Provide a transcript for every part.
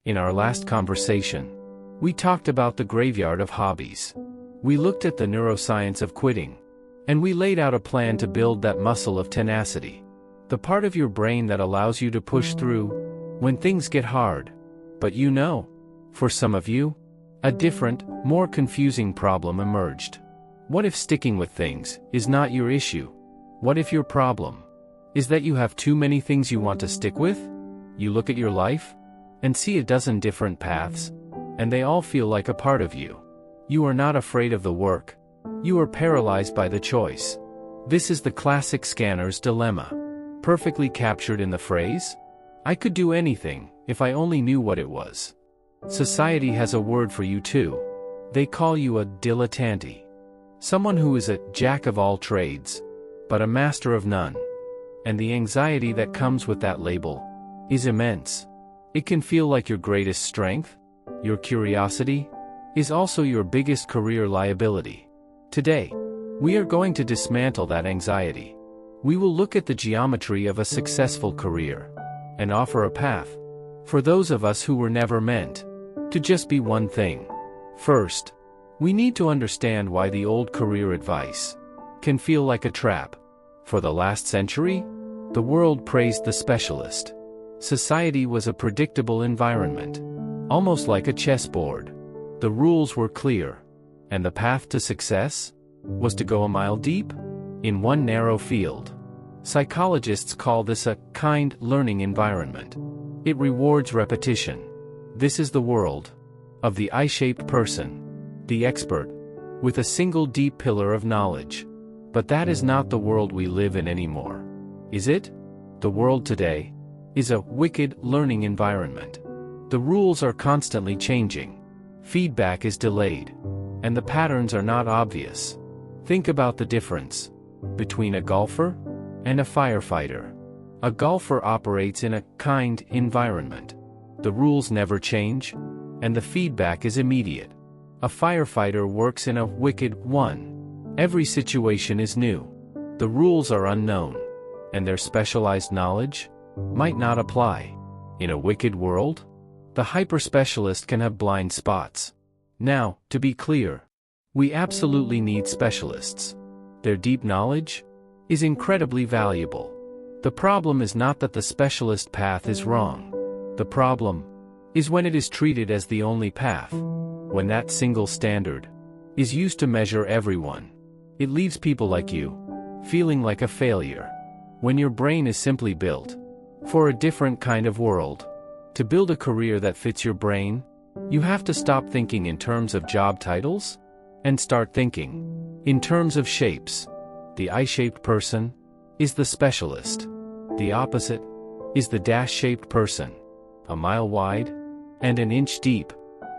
In our last conversation, we talked about the graveyard of hobbies. We looked at the neuroscience of quitting, and we laid out a plan to build that muscle of tenacity. The part of your brain that allows you to push through when things get hard. But for some of you, a different, more confusing problem emerged. What if sticking with things is not your issue? What if your problem is that you have too many things you want to stick with? You look at your life and see a dozen different paths, and they all feel like a part of you. You are not afraid of the work. You are paralyzed by the choice. This is the classic scanner's dilemma, perfectly captured in the phrase, "I could do anything if I only knew what it was." Society has a word for you too. They call you a dilettante. Someone who is a jack of all trades, but a master of none. And the anxiety that comes with that label is immense. It can feel like your greatest strength. Your curiosity is also your biggest career liability. Today, we are going to dismantle that anxiety. We will look at the geometry of a successful career and offer a path for those of us who were never meant to just be one thing. First, we need to understand why the old career advice can feel like a trap. For the last century, the world praised the specialist. Society was a predictable environment, almost like a chessboard. The rules were clear, and the path to success was to go a mile deep in one narrow field. Psychologists call this a kind learning environment. It rewards repetition. This is the world of the I-shaped person, the expert, with a single deep pillar of knowledge. But that is not the world we live in anymore, is it? The world today is a wicked learning environment. The rules are constantly changing. Feedback is delayed, and the patterns are not obvious. Think about the difference between a golfer and a firefighter. A golfer operates in a kind environment. The rules never change, and the feedback is immediate. A firefighter works in a wicked one. Every situation is new. The rules are unknown, and their specialized knowledge might not apply. In a wicked world, the hyper-specialist can have blind spots. Now, to be clear, we absolutely need specialists. Their deep knowledge is incredibly valuable. The problem is not that the specialist path is wrong. The problem is when it is treated as the only path. When that single standard is used to measure everyone, it leaves people like you feeling like a failure. When your brain is simply built for a different kind of world. To build a career that fits your brain, you have to stop thinking in terms of job titles and start thinking in terms of shapes. The I-shaped person is the specialist. The opposite is the dash-shaped person, a mile wide and an inch deep.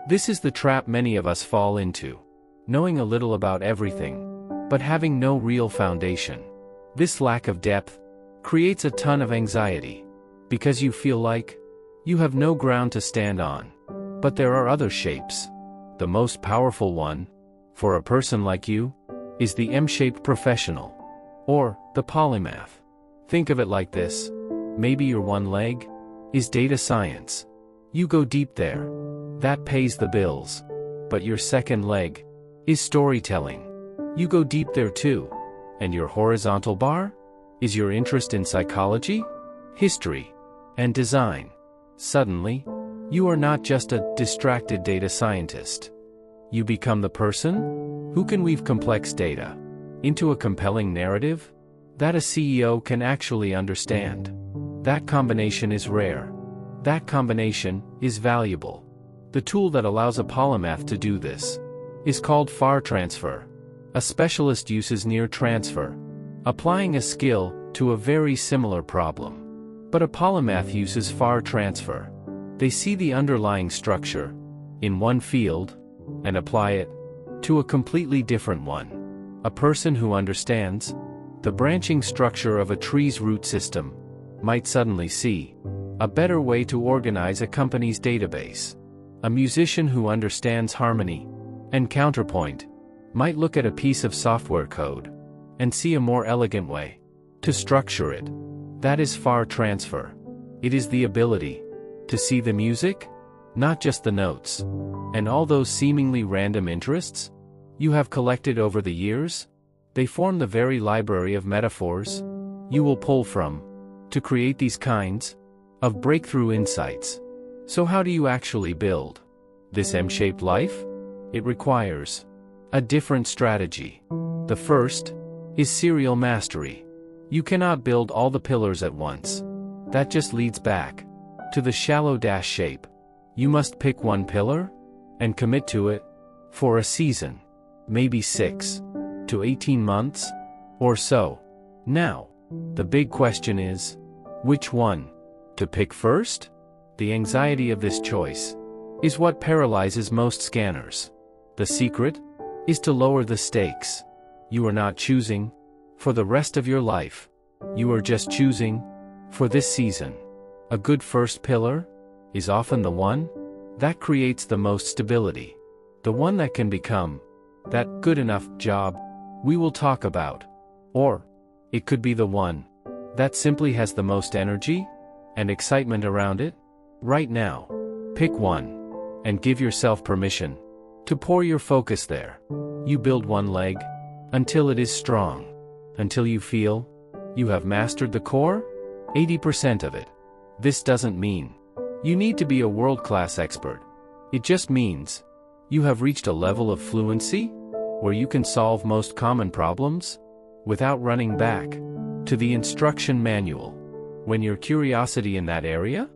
This is the trap many of us fall into, knowing a little about everything, but having no real foundation. This lack of depth creates a ton of anxiety, because you feel like you have no ground to stand on. But there are other shapes. The most powerful one, for a person like you, is the M-shaped professional, or the polymath. Think of it like this. Maybe your one leg is data science. You go deep there. That pays the bills. But your second leg is storytelling. You go deep there too. And your horizontal bar is your interest in psychology, history, and design. Suddenly, you are not just a distracted data scientist. You become the person who can weave complex data into a compelling narrative that a CEO can actually understand. That combination is rare. That combination is valuable. The tool that allows a polymath to do this is called far transfer. A specialist uses near transfer, applying a skill to a very similar problem. But a polymath uses far transfer. They see the underlying structure in one field and apply it to a completely different one. A person who understands the branching structure of a tree's root system might suddenly see a better way to organize a company's database. A musician who understands harmony and counterpoint might look at a piece of software code and see a more elegant way to structure it. That is far transfer. It is the ability to see the music not just the notes. And all those seemingly random interests you have collected over the years, they form the very library of metaphors you will pull from to create these kinds of breakthrough insights. So how do you actually build this M-shaped life? It requires a different strategy. The first is serial mastery. You cannot build all the pillars at once. That just leads back to the shallow dash shape. You must pick one pillar and commit to it for a season, maybe 6 to 18 months or so. Now, the big question is, which one to pick first? The anxiety of this choice is what paralyzes most scanners. The secret is to lower the stakes. You are not choosing for the rest of your life. You are just choosing for this season. A good first pillar is often the one that creates the most stability. The one that can become that good enough job we will talk about. Or it could be the one that simply has the most energy and excitement around it. Right now, pick one and give yourself permission to pour your focus there. You build one leg until it is strong, until you feel you have mastered the core, 80% of it. This doesn't mean you need to be a world-class expert. It just means you have reached a level of fluency where you can solve most common problems without running back to the instruction manual. When your curiosity in that area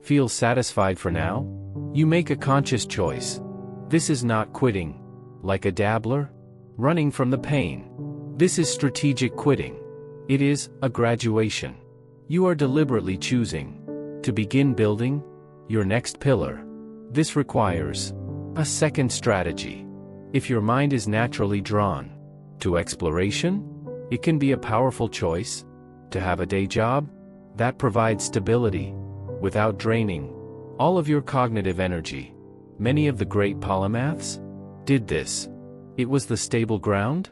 feels satisfied for now, you make a conscious choice. This is not quitting like a dabbler, running from the pain. This is strategic quitting. It is a graduation. You are deliberately choosing to begin building your next pillar. This requires a second strategy. If your mind is naturally drawn to exploration, it can be a powerful choice to have a day job that provides stability without draining all of your cognitive energy. Many of the great polymaths did this. It was the stable ground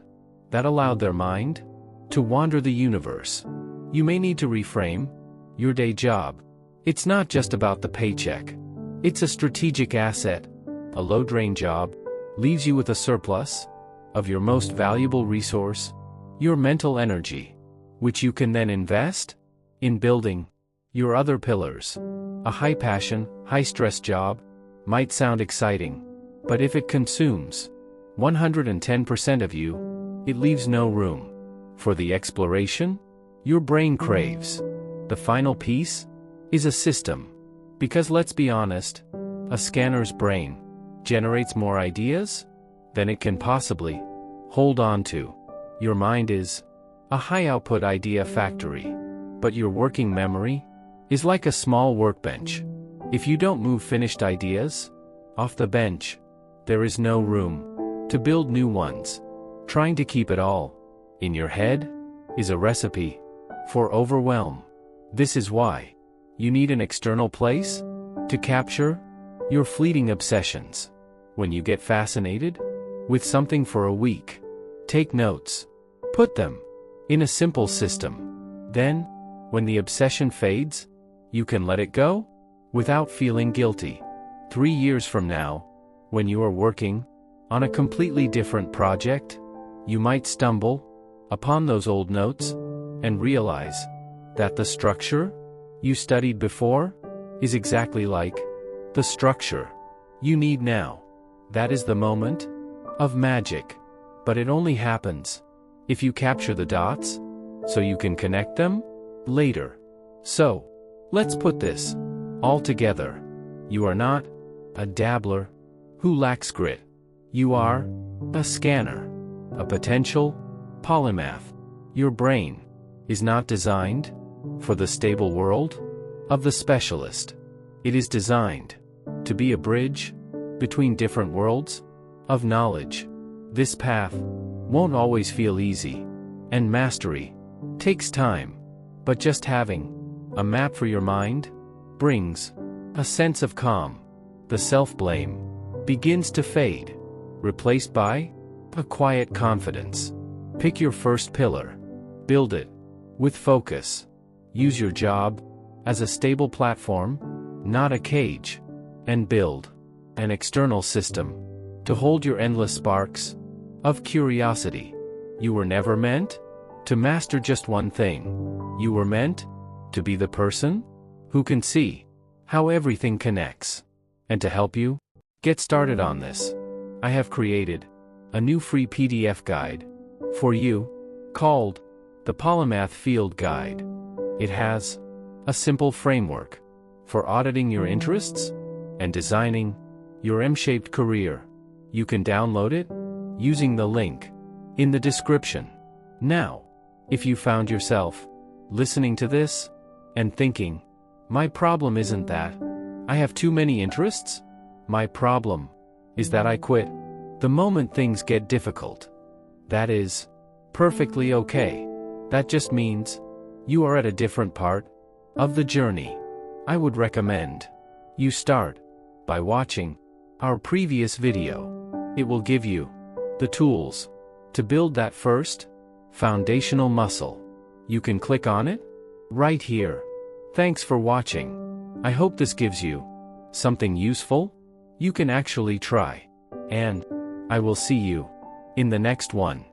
that allowed their mind to wander the universe. You may need to reframe your day job. It's not just about the paycheck. It's a strategic asset. A low-drain job leaves you with a surplus of your most valuable resource, your mental energy, which you can then invest in building your other pillars. A high-passion, high-stress job might sound exciting, but if it consumes 110% of you, it leaves no room for the exploration your brain craves. The final piece is a system. Because let's be honest, a scanner's brain generates more ideas than it can possibly hold on to. Your mind is a high-output idea factory, but your working memory is like a small workbench. If you don't move finished ideas off the bench, there is no room to build new ones. Trying to keep it all in your head is a recipe for overwhelm. This is why you need an external place to capture your fleeting obsessions. When you get fascinated with something for a week, take notes. Put them in a simple system. Then, when the obsession fades, you can let it go without feeling guilty. 3 years from now, when you are working on a completely different project, you might stumble upon those old notes and realize that the structure you studied before is exactly like the structure you need now. That is the moment of magic. But it only happens if you capture the dots so you can connect them later. So, let's put this all together. You are not a dabbler who lacks grit. You are a scanner, a potential polymath. Your brain is not designed for the stable world of the specialist. It is designed to be a bridge between different worlds of knowledge. This path won't always feel easy, and mastery takes time. But just having a map for your mind brings a sense of calm. The self-blame begins to fade, replaced by a quiet confidence. Pick your first pillar. Build it with focus. Use your job as a stable platform, not a cage. and build an external system to hold your endless sparks of curiosity. You were never meant to master just one thing. You were meant to be the person who can see how everything connects. And to help you get started on this, I have created a new free PDF guide for you called the Polymath Field Guide. It has a simple framework for auditing your interests and designing your M-shaped career. You can download it using the link in the description. Now, if you found yourself listening to this and thinking, my problem isn't that I have too many interests, my problem is that I quit the moment things get difficult. That is perfectly okay. That just means you are at a different part of the journey. I would recommend you start by watching our previous video. It will give you the tools to build that first foundational muscle. You can click on it right here. Thanks for watching. I hope this gives you something useful you can actually try. And I will see you in the next one.